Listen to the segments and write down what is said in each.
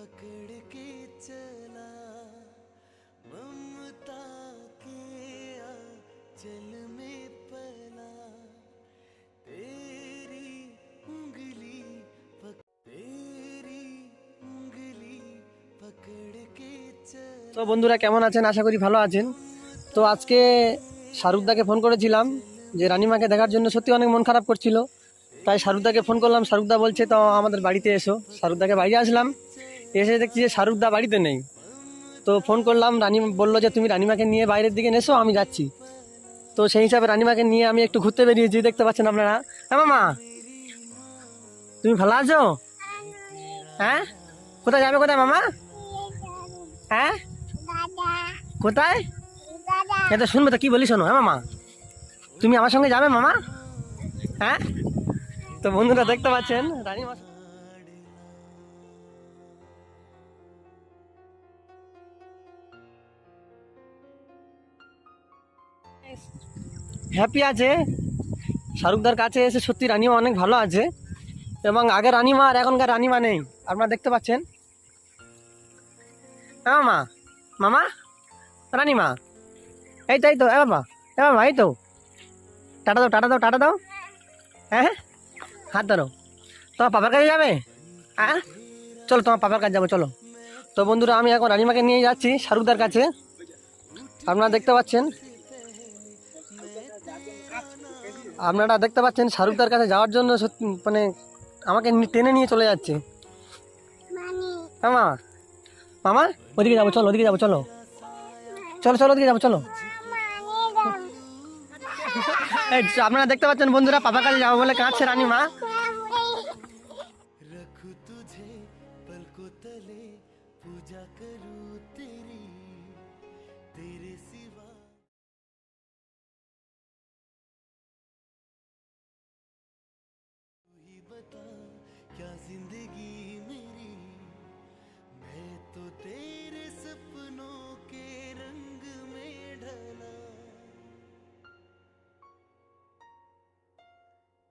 पकड़ के चला ममता के आंचल में पला तेरी उंगली पकड़ के चला। তো বন্ধুরা কেমন আছেন? আশা করি ভালো আছেন। তো আজকে শাহরুখদাকে ফোন করেছিলাম যে রানিমাকে দেখার জন্য, সত্যি অনেক মন খারাপ করছিল, তাই শাহরুখদাকে ফোন করলাম। শাহরুখদা বলছে তো আমাদের বাড়িতে এসো। শাহরুখদাকে বাইরে আসলাম, এসে দেখছি যে শাহরুখদা বাড়িতে নেই। তো ফোন করলাম, রানী বললো যে তুমি রানিমাকে নিয়ে বাইরের দিকে এসো, আমি যাচ্ছি। তো সেই হিসাবে রানিমাকে নিয়ে আমি একটু ঘুরতে বেরিয়েছি, দেখতে পাচ্ছেন আপনারা। হ্যাঁ মামা, তুমি ভালো আছো? হ্যাঁ, কোথায় যাবে? কোথায় মামা? হ্যাঁ কোথায়? এটা শুনবে তো, কি বলি শোনো। হ্যাঁ মামা, তুমি আমার সঙ্গে যাবে মামা? হ্যাঁ। তো বন্ধুরা দেখতে পাচ্ছেন রানিমা হ্যাপি আছে শাহরুখদার কাছে এসে। সত্যি রানিমা অনেক ভালো আছে, এবং আগে রানিমা আর এখনকার রানিমা নেই, আপনারা দেখতে পাচ্ছেন। হ্যাঁ মামা, মামা, রানিমা এই তো এ বাবা, এই তো। টাটা দাও, টাটা দাও, টাটা দাও। হ্যাঁ, হাত ধরো। তোমার পাপার কাছে যাবে? হ্যাঁ চলো, তোমার পাপার কাছে যাবো, চলো। তো বন্ধুরা আমি এখন রানিমাকে নিয়ে যাচ্ছি শাহরুখদার কাছে, আপনারা দেখতে পাচ্ছেন। শাহরুখদার কাছে যাওয়ার জন্য সত্যি মানে আমাকে টেনে নিয়ে চলে যাচ্ছে। হ্যাঁ মামা, মামা ওদিকে যাবো, চলো ওদিকে যাবো, চলো চলো চলো ওদিকে যাবো, চলো। এই আপনারা দেখতে পাচ্ছেন বন্ধুরা, পাপার কাছে যাবো বলে কাঁদছে রানিমা। रखूं तुझे पलकों तले पूजा करूं तेरी तेरे सिवा तू ही बता क्या जिंदगी मेरी मैं तो तेरे सपनों के रंग में ढला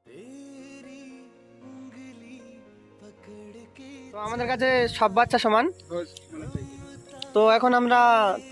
तेरी उंगली पकड़ के তো আমাদের কাছে সব বাচ্চা সমান। তো এখন আমরা